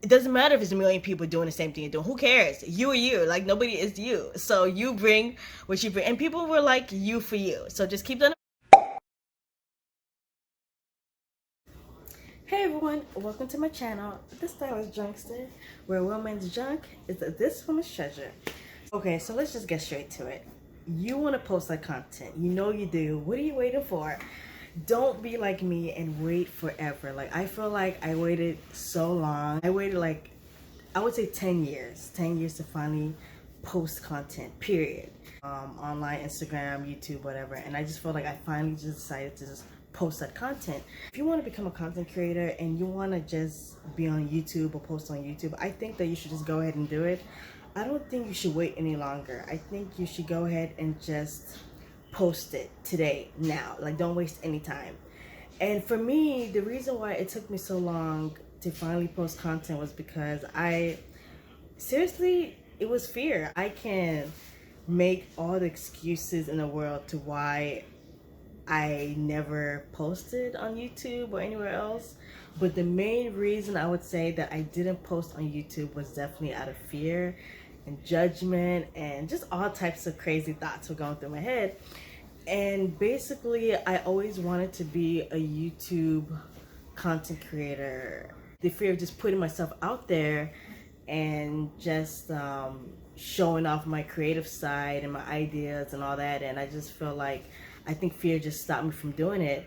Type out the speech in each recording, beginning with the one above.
it doesn't matter if it's a million people doing the same thing you're doing. Who cares? You are you. Like, nobody is you. So you bring what you bring. And people were like you for you. So just keep that. Hey everyone, welcome to my channel, The Styleandjunkster, where woman's junk is this woman's treasure. Okay, so let's just get straight to it. You want to post that content. You know you do. What are you waiting for? Don't be like me and wait forever. Like, I feel like I waited so long. I waited like, I would say 10 years. 10 years to finally post content, period. Online, Instagram, YouTube, whatever. And I just felt like I finally just decided to just post that content. If you want to become a content creator and you want to just be on YouTube or post on YouTube, I think that you should just go ahead and do it. I don't think you should wait any longer. I think you should go ahead and just post it today, now. Like, don't waste any time. And for me, the reason why it took me so long to finally post content was because seriously, it was fear. I can make all the excuses in the world to why I never posted on YouTube or anywhere else. But the main reason I would say that I didn't post on YouTube was definitely out of fear and judgment, and just all types of crazy thoughts were going through my head. And basically, I always wanted to be a YouTube content creator. The fear of just putting myself out there and just showing off my creative side and my ideas and all that. And I just feel like, I think fear just stopped me from doing it.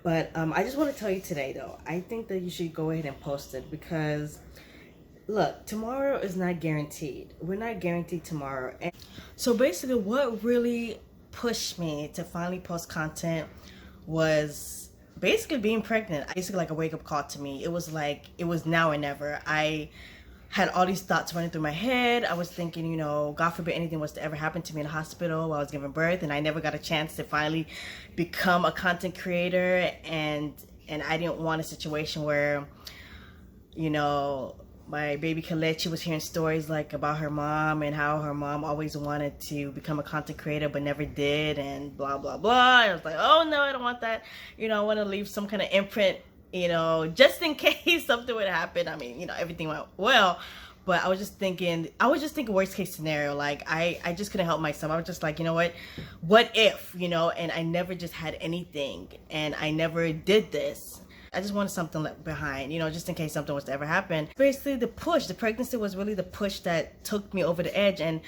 But I just want to tell you today, though, I think that you should go ahead and post it, because look, tomorrow is not guaranteed. We're not guaranteed tomorrow. And so basically, what really pushed me to finally post content was basically being pregnant. Basically like a wake-up call to me. It was like, it was now or never. I had all these thoughts running through my head. I was thinking, you know, God forbid anything was to ever happen to me in the hospital while I was giving birth, and I never got a chance to finally become a content creator. And I didn't want a situation where, you know, my baby Kalechi was hearing stories like about her mom and how her mom always wanted to become a content creator but never did, and blah blah blah. I was like, oh no, I don't want that. You know, I want to leave some kind of imprint, you know, just in case something would happen. I mean, you know, everything went well, but I was just thinking worst case scenario. Like, I just couldn't help myself. I was just like, you know what if, you know? And I never just had anything, and I never did this. I just wanted something left behind, you know, just in case something was to ever happen. Basically, the pregnancy was really the push that took me over the edge, and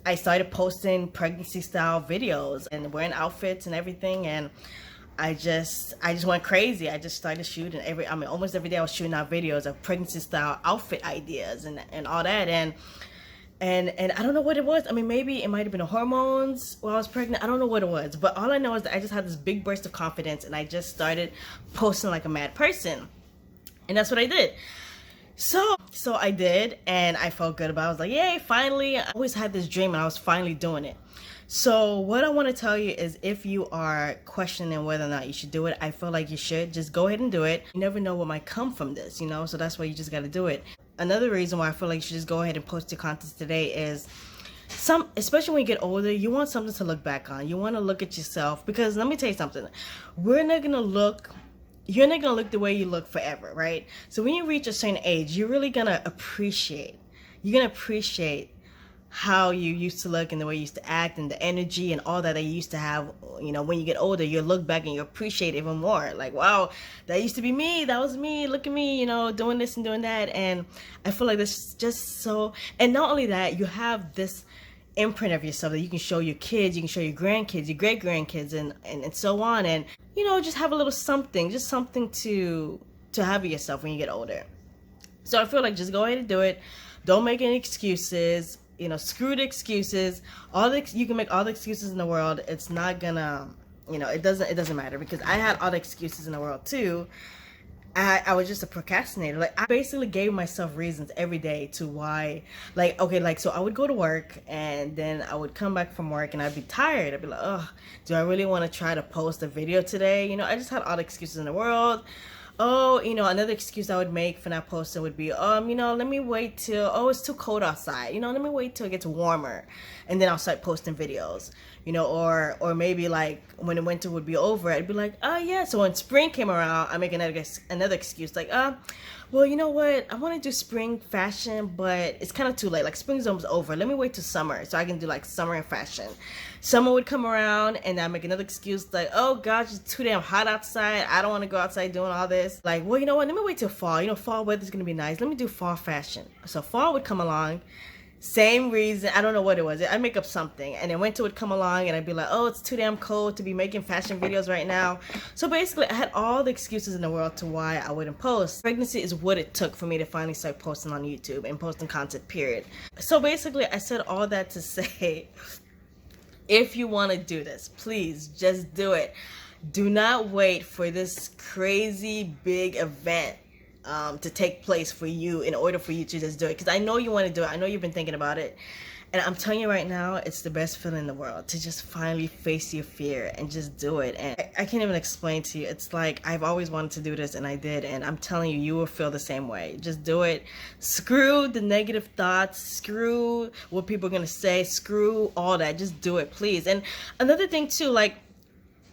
I started posting pregnancy style videos and wearing outfits and everything, and I just went crazy. I just started shooting almost every day I was shooting out videos of pregnancy style outfit ideas and all that, and I don't know what it was. I mean, maybe it might have been the hormones while I was pregnant. I don't know what it was, but all I know is that I just had this big burst of confidence, and I just started posting like a mad person, and that's what I did. So I did, and I felt good about it. I was like, yay, finally. I always had this dream, and I was finally doing it. So what I want to tell you is, if you are questioning whether or not you should do it, I feel like you should just go ahead and do it. You never know what might come from this, you know, so that's why you just got to do it. Another reason why I feel like you should just go ahead and post your content today is, especially when you get older, you want something to look back on. You want to look at yourself, because let me tell you something. You're not going to look the way you look forever, right? So when you reach a certain age, you're really going to appreciate how you used to look and the way you used to act and the energy and all that you used to have. You know, when you get older, you look back and you appreciate it even more. Like, wow, that used to be me. That was me. Look at me, you know, doing this and doing that. And I feel like this just so, and not only that, you have this imprint of yourself that you can show your kids, you can show your grandkids, your great grandkids, and so on. And, you know, just have a little something, just something to have of yourself when you get older. So I feel like just go ahead and do it. Don't make any excuses. You know, screw the excuses. You can make all the excuses in the world. It's not gonna, you know, it doesn't matter, because I had all the excuses in the world too. I was just a procrastinator. Like, I basically gave myself reasons every day to why, like, okay, like, so I would go to work, and then I would come back from work, and I'd be tired. I'd be like, oh, do I really want to try to post a video today? You know, I just had all the excuses in the world. Oh, you know, another excuse I would make for not posting would be, you know, let me wait till, oh, it's too cold outside. You know, let me wait till it gets warmer, and then I'll start posting videos. You know, or maybe like when the winter would be over, I'd be like, oh yeah. So when spring came around, I make another excuse, like, well, you know what? I want to do spring fashion, but it's kind of too late. Like spring's almost over. Let me wait till summer so I can do like summer and fashion. Summer would come around and I make another excuse like, oh gosh, it's too damn hot outside. I don't want to go outside doing all this. Like, well, you know what? Let me wait till fall. You know, fall weather's going to be nice. Let me do fall fashion. So fall would come along. Same reason, I don't know what it was. I'd make up something, and then winter would come along, and I'd be like, oh, it's too damn cold to be making fashion videos right now. So basically, I had all the excuses in the world to why I wouldn't post. Pregnancy is what it took for me to finally start posting on YouTube and posting content, period. So basically, I said all that to say, if you want to do this, please just do it. Do not wait for this crazy big event to take place for you in order for you to just do it, because I know you want to do it. I know you've been thinking about it, and I'm telling you right now, it's the best feeling in the world to just finally face your fear and just do it. And I can't even explain to you. It's like I've always wanted to do this, and I did, and I'm telling you, you will feel the same way. Just do it. Screw the negative thoughts, screw what people are gonna say, screw all that. Just do it, please. And another thing too, like,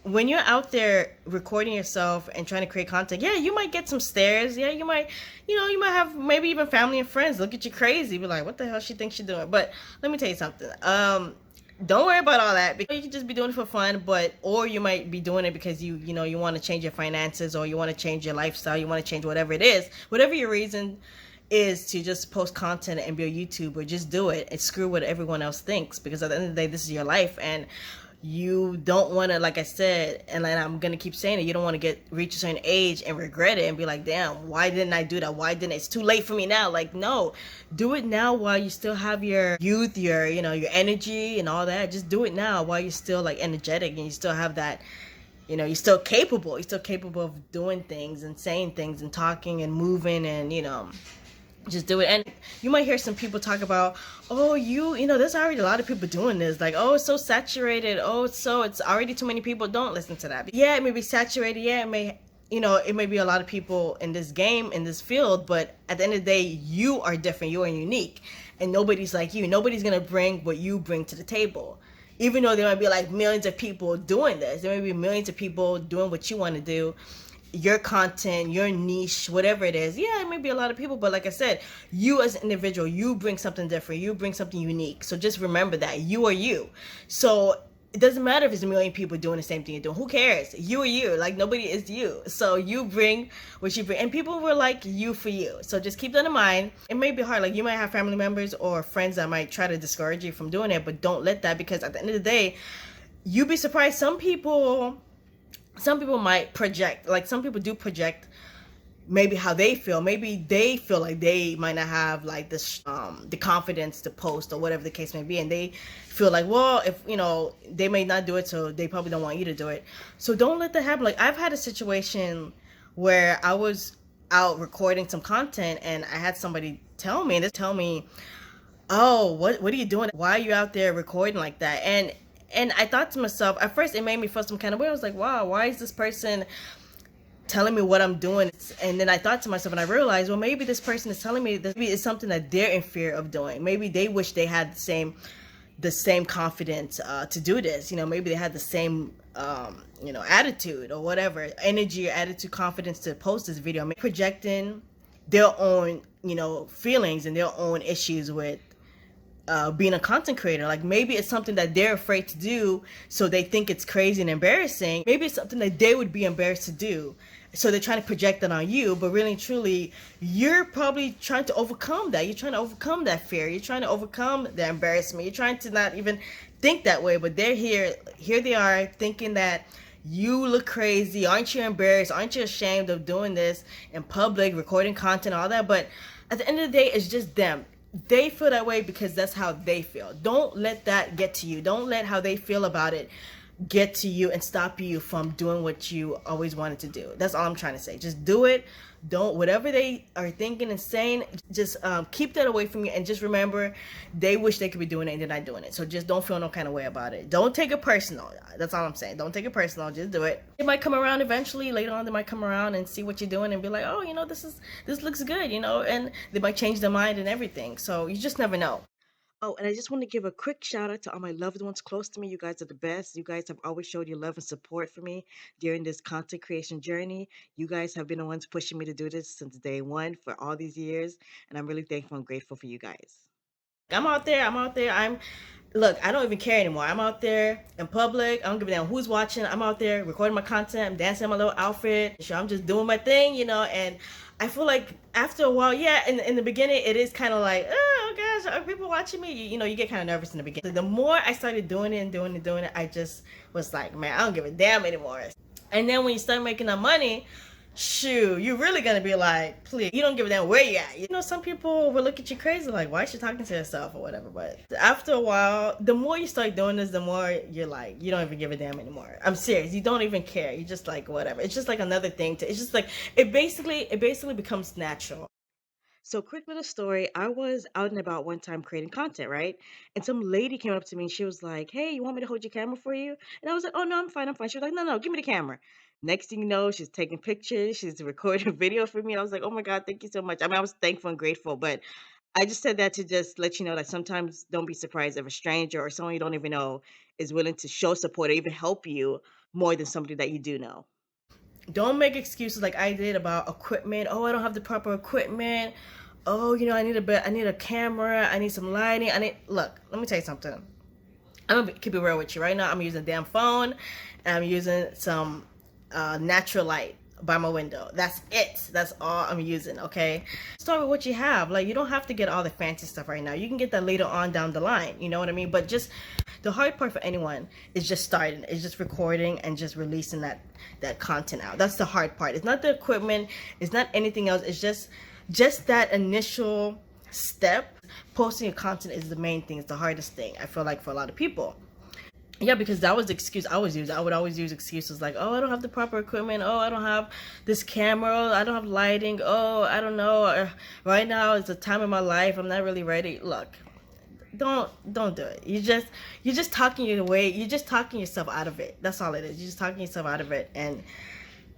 when you're out there recording yourself and trying to create content, yeah, you might get some stares. Yeah, you might have maybe even family and friends look at you crazy, be like, what the hell she thinks she's doing? But let me tell you something. Don't worry about all that, because you can just be doing it for fun, or you might be doing it because you want to change your finances, or you want to change your lifestyle, you want to change whatever it is, whatever your reason is to just post content and be a YouTuber. Just do it and screw what everyone else thinks, because at the end of the day, this is your life, and you don't want to, like I said, and then I'm gonna keep saying it, you don't want to reach a certain age and regret it and be like, damn, why didn't I do that? Why didn't it's too late for me now? Like, no, do it now while you still have your youth, your your energy and all that. Just do it now while you're still like energetic and you still have that, you're still capable of doing things and saying things and talking and moving, and just do it. And you might hear some people talk about, oh, there's already a lot of people doing this, like, oh, it's so saturated, oh, it's already too many people. Don't listen to that. Yeah, it may be saturated, yeah, it may be a lot of people in this game, in this field, but at the end of the day, you are different, you are unique, and nobody's like you. Nobody's gonna bring what you bring to the table. Even though there might be like millions of people doing this, there may be millions of people doing what you want to do, your content, your niche, whatever it is. Yeah, it may be a lot of people, but like I said, you as an individual, you bring something different, you bring something unique. So just remember that you are you. So it doesn't matter if it's a million people doing the same thing you're doing. Who cares? You are you. Like, nobody is you. So you bring what you bring, and people will like you for you. So just keep that in mind. It may be hard. Like, you might have family members or friends that might try to discourage you from doing it, but don't let that, because at the end of the day, you'd be surprised. Some people might project, like some people do project maybe how they feel. Maybe they feel like they might not have like this the confidence to post, or whatever the case may be, and they feel like, well, if they may not do it, so they probably don't want you to do it. So don't let that happen. Like, I've had a situation where I was out recording some content, and I had somebody tell me, oh, what are you doing? Why are you out there recording like that? And I thought to myself, at first it made me feel some kind of way. I was like, wow, why is this person telling me what I'm doing? And then I thought to myself, and I realized, well, maybe this person is telling me that maybe it's something that they're in fear of doing. Maybe they wish they had the same confidence to do this. Maybe they had the same attitude or whatever, energy or attitude, confidence to post this video. Maybe projecting their own feelings and their own issues with being a content creator. Like, maybe it's something that they're afraid to do, so they think it's crazy and embarrassing. Maybe it's something that they would be embarrassed to do, so they're trying to project that on you. But really and truly, you're probably trying to overcome that. You're trying to overcome that fear. You're trying to overcome the embarrassment. You're trying to not even think that way, but they're here they are thinking that you look crazy. Aren't you embarrassed? Aren't you ashamed of doing this in public, recording content, all that? But at the end of the day, it's just them. They feel that way because that's how they feel. Don't let that get to you. Don't let how they feel about it get to you and stop you from doing what you always wanted to do. That's all I'm trying to say. Just do it. Don't, whatever they are thinking and saying, just keep that away from you, and just remember, they wish they could be doing it and they're not doing it. So just don't feel no kind of way about it. Don't take it personal. That's all I'm saying. Don't take it personal. Just do it. It might come around eventually. Later on, they might come around and see what you're doing and be like, oh, this looks good, and they might change their mind and everything. So you just never know. Oh, and I just want to give a quick shout out to all my loved ones close to me. You guys are the best. You guys have always showed your love and support for me during this content creation journey. You guys have been the ones pushing me to do this since day one for all these years. And I'm really thankful and grateful for you guys. I'm out there. Look, I don't even care anymore. I'm out there in public. I don't give a damn who's watching. I'm out there recording my content. I'm dancing in my little outfit. Sure, I'm just doing my thing, and I feel like after a while, yeah, in the beginning, it is kind of like, oh gosh, are people watching me? You get kind of nervous in the beginning. The more I started doing it and doing it, I just was like, man, I don't give a damn anymore. And then when you start making that money, shoot, you're really gonna be like, please, you don't give a damn where you at. Some people will look at you crazy, like, why is she talking to herself or whatever. But after a while, the more you start doing this, the more you're like, you don't even give a damn anymore. I'm serious. You don't even care. You just like whatever. It's just like another thing it's just like it basically becomes natural. So, quick little story. I was out and about one time creating content, right? And some lady came up to me and she was like, hey, you want me to hold your camera for you? And I was like, oh, no, I'm fine. I'm fine. She was like, no, give me the camera. Next thing you know, she's taking pictures. She's recording a video for me. I was like, oh my God, thank you so much. I mean, I was thankful and grateful, but I just said that to just let you know that sometimes don't be surprised if a stranger or someone you don't even know is willing to show support or even help you more than somebody that you do know. Don't make excuses like I did about equipment. Oh, I don't have the proper equipment. Oh, I need a camera. I need some lighting. Look, let me tell you something. I'm gonna keep it real with you. Right now, I'm using a damn phone, and I'm using some natural light by my window. That's it. That's all I'm using. Okay. Start with what you have. Like, you don't have to get all the fancy stuff right now. You can get that later on down the line. You know what I mean? But just the hard part for anyone is just starting. It's just recording and just releasing that content out. That's the hard part. It's not the equipment. It's not anything else. It's just that initial step. Posting your content is the main thing. It's the hardest thing, I feel like, for a lot of people. Yeah, because that was the excuse I was using. I would always use excuses like, oh, I don't have the proper equipment. Oh, I don't have this camera. Oh, I don't have lighting. Oh, I don't know. Right now it's a time in my life. I'm not really ready. Look, don't do it. You're just talking your way. You're just talking yourself out of it. That's all it is. You're just talking yourself out of it. And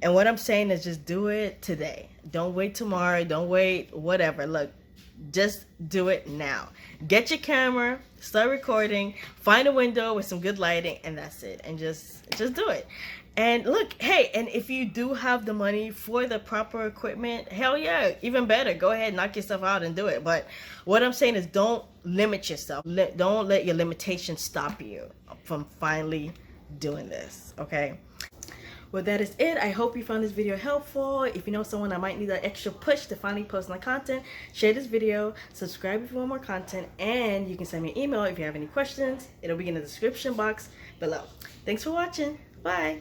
what I'm saying is just do it today. Don't wait tomorrow. Don't wait whatever. Look, just do it now. Get your camera, start recording, find a window with some good lighting, and that's it. And just do it. And look, hey, and if you do have the money for the proper equipment, hell yeah, even better. Go ahead, knock yourself out and do it. But what I'm saying is don't limit yourself. Don't let your limitations stop you from finally doing this, okay? Well, that is it. I hope you found this video helpful. If you know someone that might need that extra push to finally post my content, share this video, subscribe if you want more content, and you can send me an email if you have any questions. It'll be in the description box below. Thanks for watching. Bye.